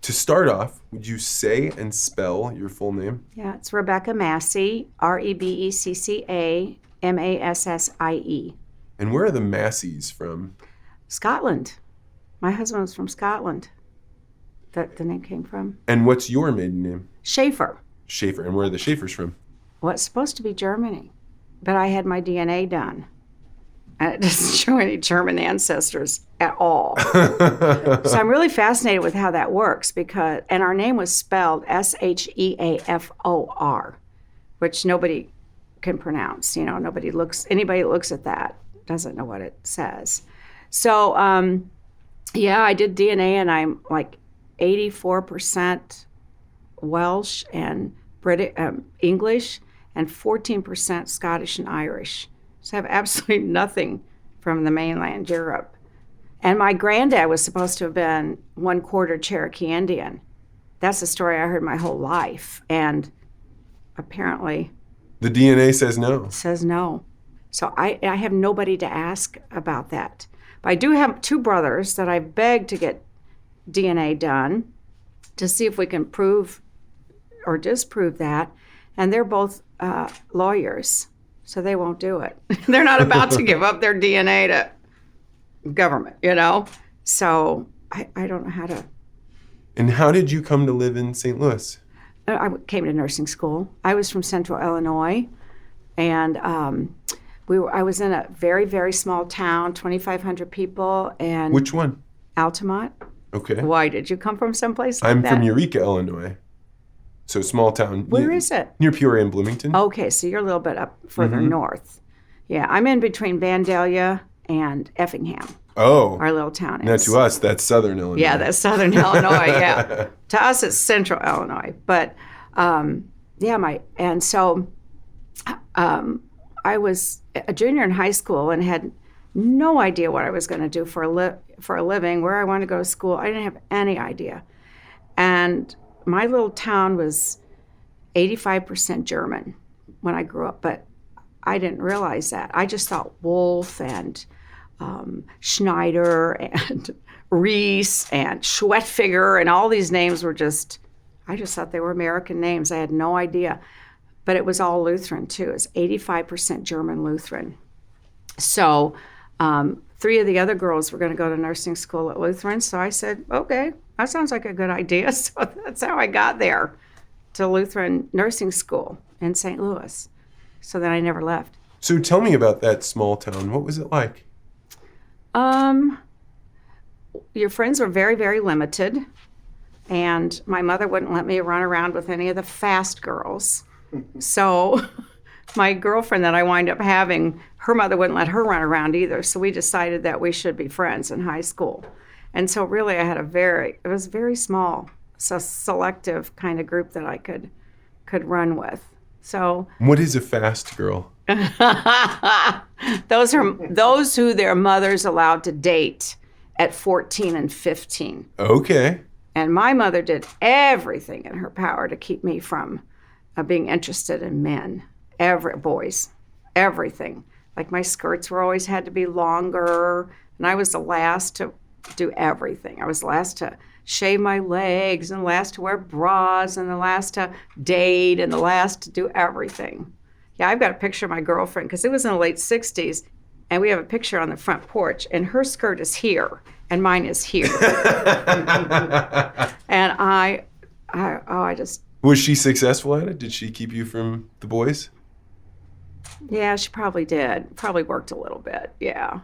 To start off, would you say and spell your full name? Yeah, it's Rebecca Massie, Rebeccamassie. And where are the Massies from? Scotland. My husband was from Scotland. That the name came from. And what's your maiden name? Schaefer. Schaefer. And where are the Schaefers from? Well, it's supposed to be Germany, but I had my DNA done. And it doesn't show any German ancestors at all. So I'm really fascinated with how that works and our name was spelled Sheafor, which nobody can pronounce. Anybody that looks at that doesn't know what it says. So, I did DNA and I'm like 84% Welsh and British, English, and 14% Scottish and Irish. So I have absolutely nothing from the mainland Europe. And my granddad was supposed to have been 1/4 Cherokee Indian. That's a story I heard my whole life. And apparently... The DNA says no. Says no. So I have nobody to ask about that. But I do have 2 brothers that I begged to get DNA done to see if we can prove or disprove that. And they're both lawyers. So they won't do it. They're not about to give up their DNA to government, So I don't know how to. And how did you come to live in St. Louis? I came to nursing school. I was from Central Illinois, and I was in a very, very small town, 2,500 people. And which one? Altamont. Okay. Why did you come from someplace like I'm that? from Eureka, Illinois. So small town. Where is it? Near Peoria and Bloomington. Okay, so you're a little bit up further north. Yeah, I'm in between Vandalia and Effingham. Oh. Our little town is. Now to us, that's Southern Illinois. Yeah, that's Southern Illinois, yeah. To us, it's Central Illinois. But, I was a junior in high school and had no idea what I was going to do for a living, where I wanted to go to school. I didn't have any idea. And my little town was 85% German when I grew up, but I didn't realize that. I just thought Wolf and Schneider and Reese and Schwetfiger and all these names were I just thought they were American names. I had no idea. But it was all Lutheran, too. It was 85% German Lutheran. So 3 of the other girls were going to go to nursing school at Lutheran. So I said, okay, that sounds like a good idea. So that's how I got there to Lutheran nursing school in St. Louis. So then I never left. So tell me about that small town. What was it like? Your friends were very, very limited. And my mother wouldn't let me run around with any of the fast girls. So my girlfriend that I wind up having, her mother wouldn't let her run around either. So we decided that we should be friends in high school. And so really I had it was very small, so selective kind of group that I could run with. So what is a fast girl? Those who their mothers allowed to date at 14 and 15. Okay. And my mother did everything in her power to keep me from being interested in men, boys, everything. Like my skirts always had to be longer, and I was the last to do everything. I was the last to shave my legs, and the last to wear bras, and the last to date, and the last to do everything. Yeah, I've got a picture of my girlfriend, because it was in the late 60s, and we have a picture on the front porch, and her skirt is here, and mine is here. And I just... Was she successful at it? Did she keep you from the boys? Yeah, she probably did. Probably worked a little bit, yeah.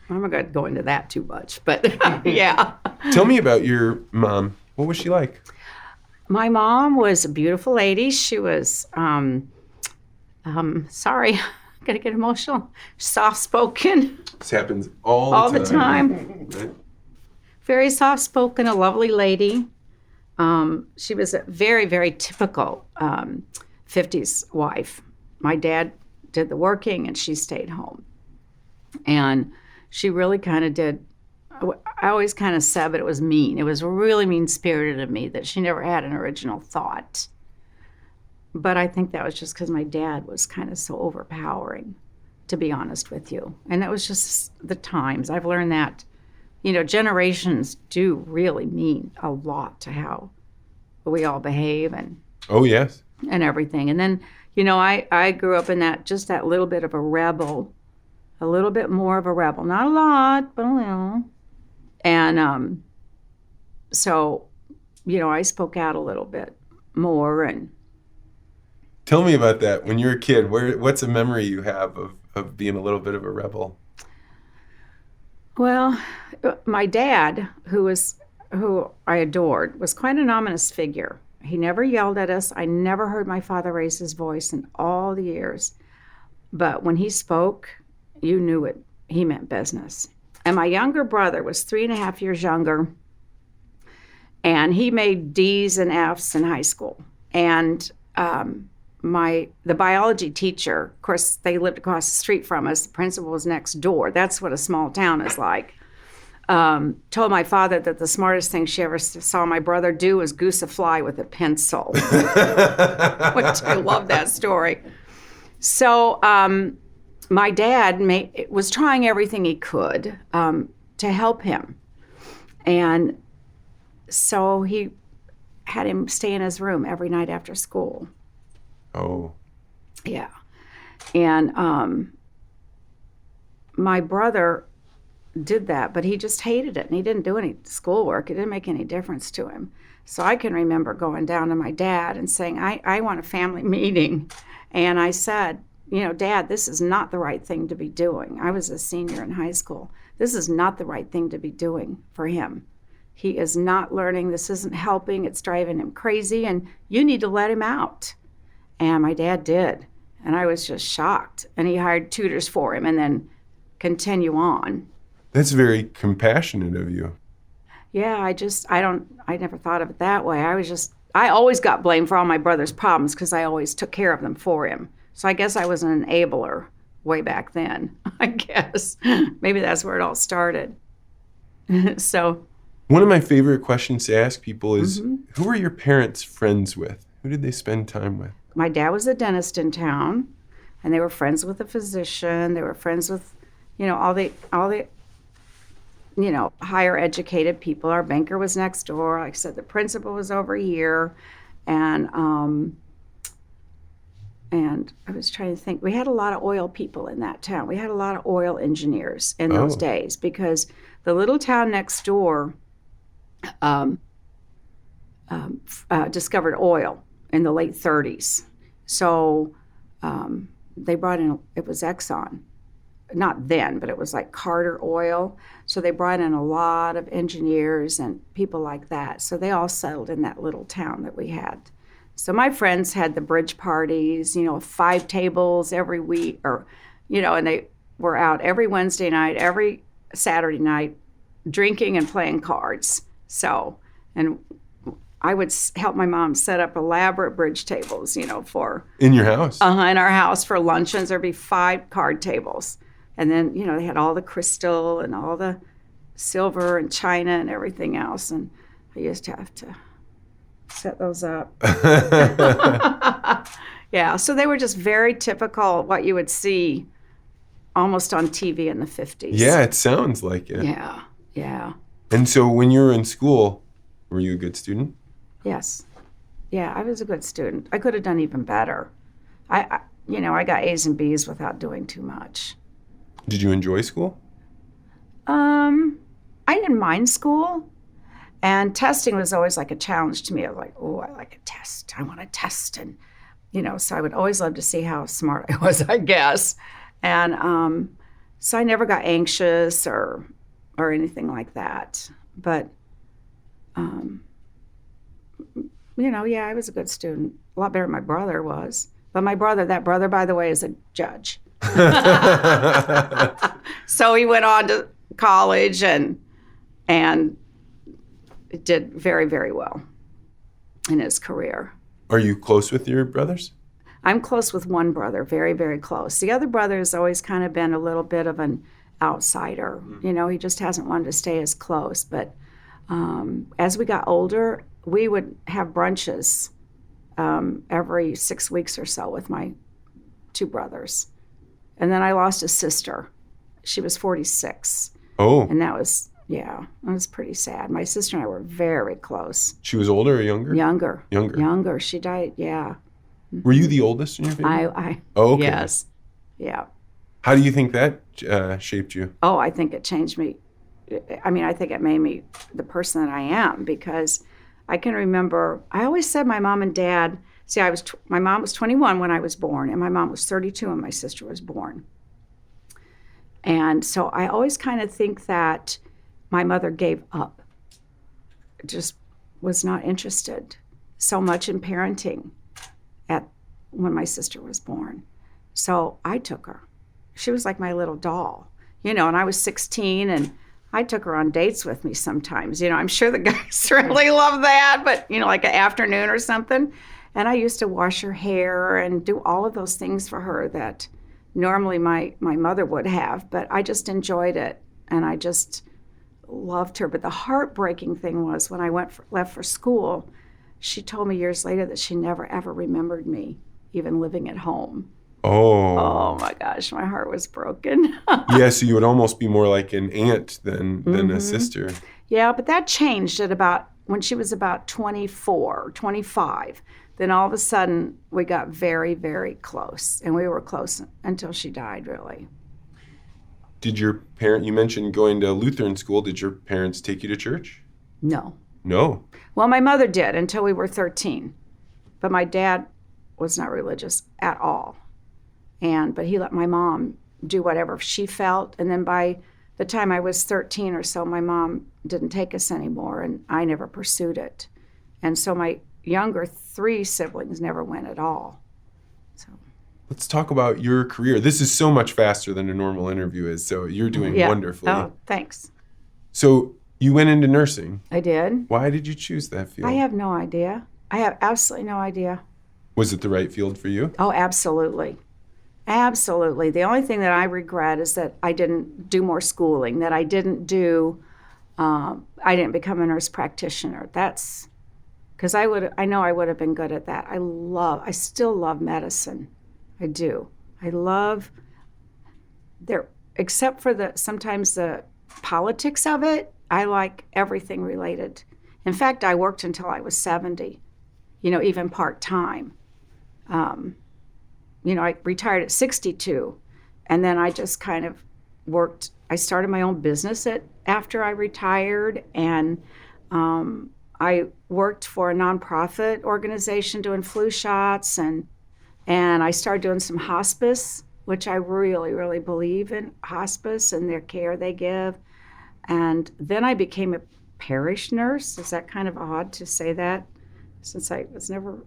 I'm not going to go into that too much, but yeah. Tell me about your mom. What was she like? My mom was a beautiful lady. She was, sorry, I'm going to get emotional, soft-spoken. This happens all the time. Right? Very soft-spoken, a lovely lady. She was a very, very typical 50s wife. My dad did the working and she stayed home. And she really kind of did, I always kind of said, but it was mean. It was really mean-spirited of me that she never had an original thought. But I think that was just because my dad was kind of so overpowering, to be honest with you. And that was just the times. I've learned that generations do really mean a lot to how we all behave and Oh, yes. everything. And then, I grew up in that little bit of a rebel, a little bit more of a rebel, not a lot, but a little. And so, I spoke out a little bit more. And Tell me about that. When you were a kid, what's a memory you have of being a little bit of a rebel? well, my dad, who I adored, was quite an ominous figure. He never yelled at us. I never heard my father raise his voice in all the years. But when he spoke, you knew it. He meant business. And my younger brother was 3.5 years younger, and he made D's and F's in high school. And the biology teacher, of course, they lived across the street from us. The principal was next door. That's what a small town is like. Told my father that the smartest thing she ever saw my brother do was goose a fly with a pencil, which I love that story. So my dad was trying everything he could to help him. And so he had him stay in his room every night after school. Oh. Yeah. And my brother did that, but he just hated it, and he didn't do any schoolwork. It didn't make any difference to him. So I can remember going down to my dad and saying, I want a family meeting. And I said, Dad, this is not the right thing to be doing. I was a senior in high school. This is not the right thing to be doing for him. He is not learning. This isn't helping. It's driving him crazy, and you need to let him out. And my dad did. And I was just shocked. And he hired tutors for him and then continue on. That's very compassionate of you. Yeah, I never thought of it that way. I always got blamed for all my brother's problems because I always took care of them for him. So I guess I was an enabler way back then, I guess. Maybe that's where it all started. So. One of my favorite questions to ask people is, who were your parents friends with? Who did they spend time with? My dad was a dentist in town, and they were friends with a physician. They were friends with, all the higher educated people. Our banker was next door. Like I said, the principal was over here. And I was trying to think. We had a lot of oil people in that town. We had a lot of oil engineers in those days because the little town next door discovered oil in the late 30s. So they brought in, it was Exxon. Not then, but it was like Carter Oil. So they brought in a lot of engineers and people like that. So they all settled in that little town that we had. So my friends had the bridge parties, 5 tables every week, and they were out every Wednesday night, every Saturday night, drinking and playing cards. So, and I would help my mom set up elaborate bridge tables, for... In your house? In our house for luncheons. There'd be 5 card tables. And then, they had all the crystal and all the silver and china and everything else. And I used to have to set those up. Yeah, so they were just very typical, what you would see almost on TV in the 50s. Yeah, it sounds like it. Yeah. And so when you were in school, were you a good student? Yes. Yeah, I was a good student. I could have done even better. I got A's and B's without doing too much. Did you enjoy school? I didn't mind school. And testing was always like a challenge to me. I was like, oh, I like a test. I want a test. And, so I would always love to see how smart I was, I guess. And so I never got anxious or anything like that. But, yeah, I was a good student. A lot better than my brother was. But that brother, by the way, is a judge. So he went on to college and did very, very well in his career. Are you close with your brothers? I'm close with one brother, very, very close. The other brother has always kind of been a little bit of an outsider. He just hasn't wanted to stay as close. But as we got older, we would have brunches every 6 weeks or so with my 2 brothers. And then I lost a sister. She was 46. Oh. And that was Yeah, it was pretty sad. My sister and I were very close. She was older or younger? Younger. Younger. Younger. She died, yeah. Were you the oldest in your family? Oh, okay. Yes. Yeah. How do you think that shaped you? Oh, I think it changed me. I mean, I think it made me the person that I am, because I can remember, I always said my mom and dad, see, my mom was 21 when I was born, and my mom was 32 when my sister was born. And so I always kind of think that my mother gave up, just was not interested so much in parenting when my sister was born. So I took her. She was like my little doll, and I was 16, and I took her on dates with me sometimes. I'm sure the guys really love that, but, like an afternoon or something. And I used to wash her hair and do all of those things for her that normally my mother would have, but I just enjoyed it, and I just loved her. But the heartbreaking thing was when I left for school, she told me years later that she never, ever remembered me even living at home. Oh my gosh, my heart was broken. Yeah, so you would almost be more like an aunt than a sister. Yeah, but that changed when she was about 24, 25. Then all of a sudden, we got very, very close. And we were close until she died, really. Did you mentioned going to Lutheran school. Did your parents take you to church? No. No? Well, my mother did until we were 13. But my dad was not religious at all. But he let my mom do whatever she felt. And then by the time I was 13 or so, my mom didn't take us anymore, and I never pursued it. And so my younger 3 siblings never went at all. So let's talk about your career. This is so much faster than a normal interview is, so you're doing wonderfully. Oh, thanks. So you went into nursing. I did. Why did you choose that field? I have no idea. I have absolutely no idea. Was it the right field for you? Oh, absolutely. Absolutely. The only thing that I regret is that I didn't do more schooling, that I didn't become a nurse practitioner. That's because I know I would have been good at that. I still love medicine. I do. Except for sometimes the politics of it, I like everything related. In fact, I worked until I was 70, even part-time. I retired at 62, and then I just kind of worked. I started my own business after I retired, and I worked for a nonprofit organization doing flu shots, and I started doing some hospice, which I really, really believe in hospice and their care they give. And then I became a parish nurse. Is that kind of odd to say that, since I was never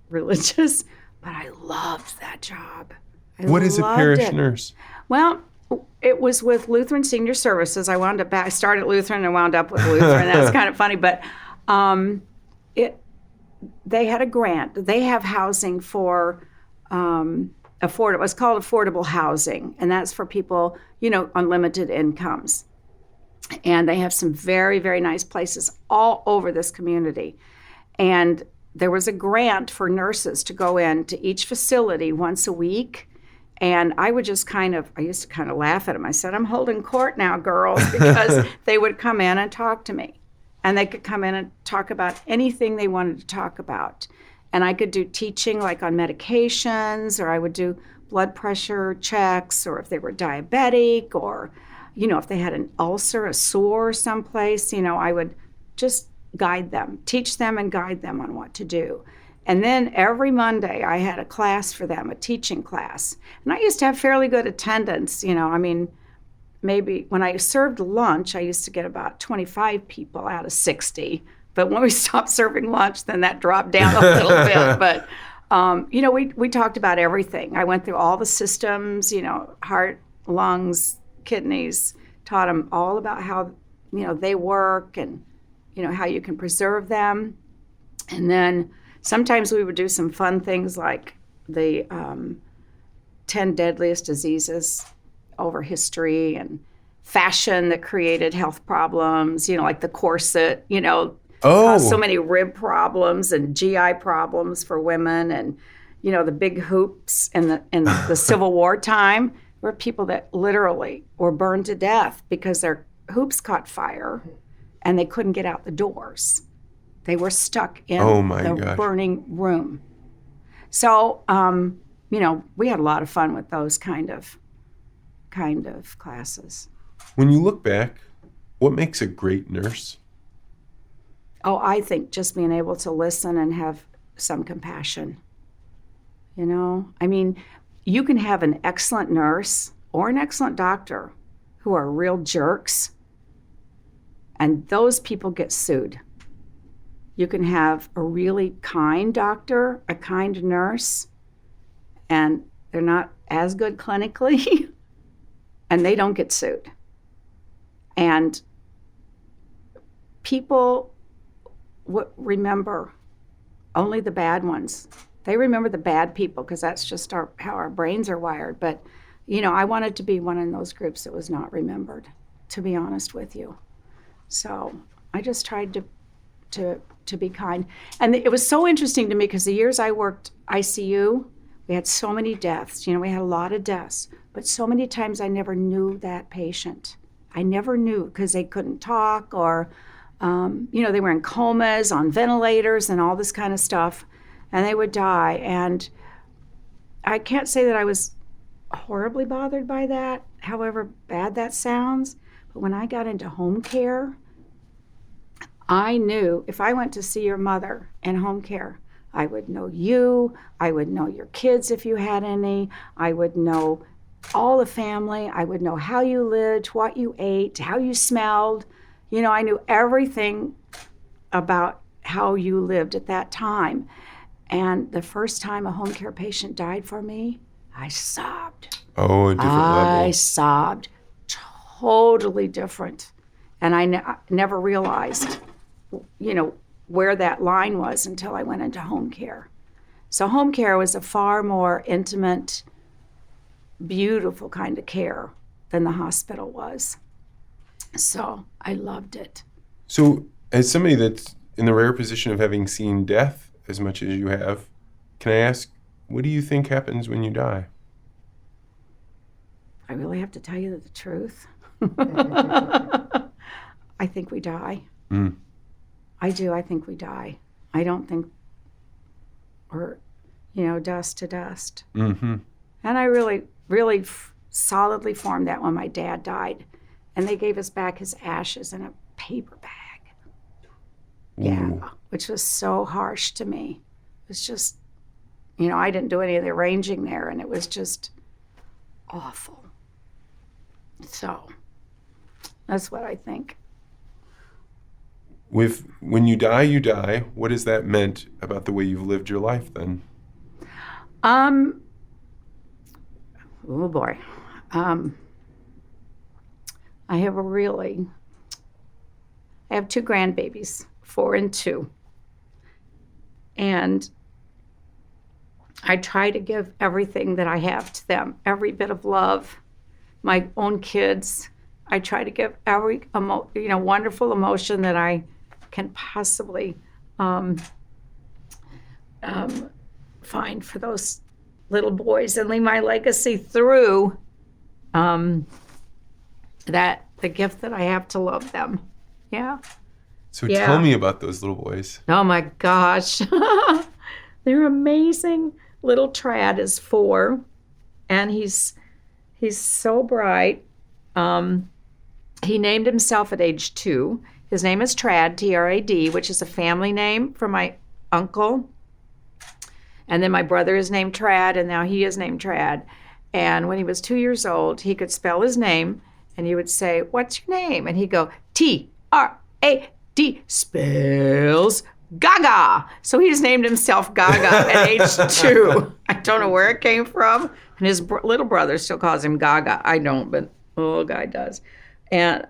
religious? But I loved that job. What is a parish nurse? Well, it was with Lutheran Senior Services. I started at Lutheran and wound up with Lutheran. That's kind of funny, but they had a grant. They have housing for affordable. It's called affordable housing, and that's for people, on limited incomes. And they have some very, very nice places all over this community. And there was a grant for nurses to go into each facility once a week. And I used to kind of laugh at them. I said, I'm holding court now, girls, because they would come in and talk to me. And they could come in and talk about anything they wanted to talk about. And I could do teaching like on medications, or I would do blood pressure checks, or if they were diabetic, or, if they had an ulcer, a sore someplace, I would just guide them, teach them and guide them on what to do. And then every Monday I had a class for them, a teaching class. And I used to have fairly good attendance, maybe when I served lunch, I used to get about 25 people out of 60. But when we stopped serving lunch, then that dropped down a little bit. But, we talked about everything. I went through all the systems, heart, lungs, kidneys, taught them all about how, they work, and how you can preserve them. And then sometimes we would do some fun things like the 10 deadliest diseases over history, and fashion that created health problems, like the corset, caused so many rib problems and GI problems for women, and, the big hoops in the Civil War time were people that literally were burned to death because their hoops caught fire and they couldn't get out the doors. They were stuck in Oh my the gosh. burning room. So, we had a lot of fun with those kind of classes. When you look back, what makes a great nurse? Oh, I think just being able to listen and have some compassion. I mean, you can have an excellent nurse or an excellent doctor who are real jerks, and those people get sued. You can have a really kind doctor, a kind nurse, and they're not as good clinically, and they don't get sued. And people remember only the bad ones. They remember the bad people because that's just how our brains are wired. But, I wanted to be one in those groups that was not remembered, to be honest with you. So I just tried to be kind. And it was so interesting to me because the years I worked ICU, we had so many deaths. We had a lot of deaths. But so many times I never knew that patient. I never knew because they couldn't talk or, they were in comas, on ventilators and all this kind of stuff. And they would die. And I can't say that I was horribly bothered by that, however bad that sounds. But when I got into home care, I knew if I went to see your mother in home care, I would know you, I would know your kids if you had any, I would know all the family, I would know how you lived, what you ate, how you smelled. I knew everything about how you lived at that time. And the first time a home care patient died for me, I sobbed. Oh, a different level. I sobbed. Totally different. And I never realized, where that line was until I went into home care. So home care was a far more intimate, beautiful kind of care than the hospital was. So I loved it. So as somebody that's in the rare position of having seen death as much as you have, can I ask, what do you think happens when you die? I really have to tell you the truth. I think we die. Mm. I do. I think we die. I don't think we're, dust to dust. Mm-hmm. And I really, really solidly formed that when my dad died. And they gave us back his ashes in a paper bag. Yeah, which was so harsh to me. It was just, I didn't do any of the arranging there, and it was just awful. So that's what I think. When you die, you die. What has that meant about the way you've lived your life then? Oh boy. I have two grandbabies, 4 and 2. And I try to give everything that I have to them, every bit of love. My own kids, I try to give every wonderful emotion that I can possibly find for those little boys and leave my legacy through the gift that I have to love them. Yeah. So tell me about those little boys. Oh my gosh. They're amazing. Little Trad is 4 and he's so bright. He named himself at age 2. His name is Trad, T-R-A-D, which is a family name from my uncle. And then my brother is named Trad, and now he is named Trad. And when he was 2 years old, he could spell his name, and you would say, "What's your name?" And he'd go, T-R-A-D, spells Gaga. So he just named himself Gaga at age 2. I don't know where it came from. And his little brother still calls him Gaga. I don't, but little guy does. And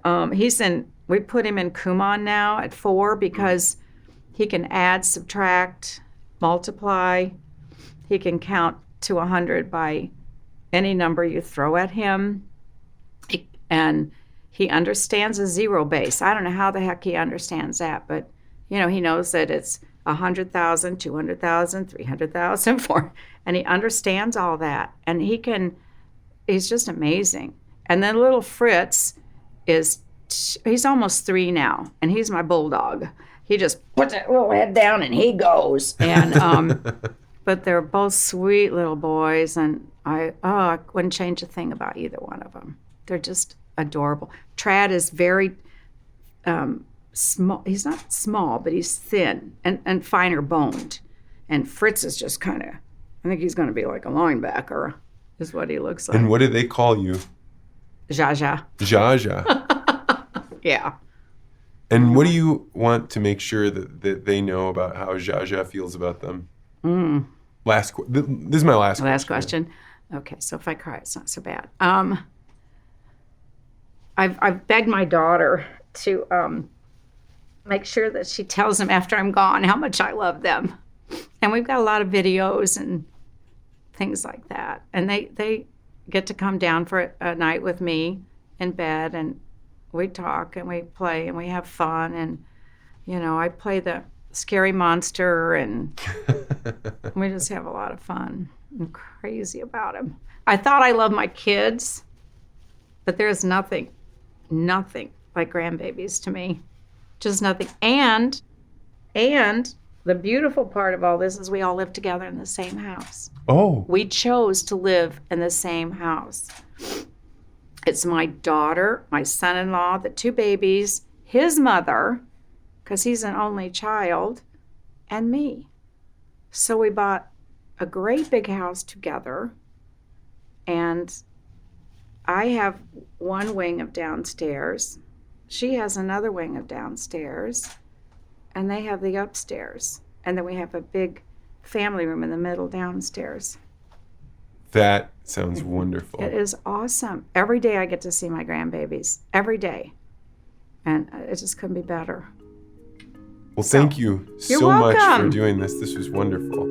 we put him in Kumon now at 4 because he can add, subtract, multiply. He can count to 100 by any number you throw at him. And he understands a zero base. I don't know how the heck he understands that, but he knows that it's 100,000, 200,000, 300,000, 4, and he understands all that. And he's just amazing. And then little Fritz is he's almost 3 now, and he's my bulldog. He just puts that little head down and he goes. And but they're both sweet little boys, and I wouldn't change a thing about either one of them. They're just adorable. Trad is very small. He's not small, but he's thin and finer boned. And Fritz is just kind of, I think he's going to be like a linebacker, is what he looks like. And what do they call you? Jaja. Jaja. Yeah. And what do you want to make sure that they know about how Jaja feels about them? This is my last question. Last question. Okay, so if I cry, it's not so bad. I've begged my daughter to make sure that she tells them after I'm gone how much I love them. And we've got a lot of videos and things like that. And they get to come down for a night with me in bed, and we talk and we play and we have fun. And, I play the scary monster, and we just have a lot of fun. I'm crazy about him. I thought I loved my kids, but there's nothing like grandbabies to me. Just nothing. And the beautiful part of all this is we all live together in the same house. Oh. We chose to live in the same house. It's my daughter, my son-in-law, the 2 babies, his mother, because he's an only child, and me. So we bought a great big house together, and I have one wing of downstairs. She has another wing of downstairs, and they have the upstairs. And then we have a big family room in the middle downstairs. That sounds wonderful. It is awesome. Every day I get to see my grandbabies. Every day. And it just couldn't be better. Well, thank you You're so much for welcome. doing this. This was wonderful.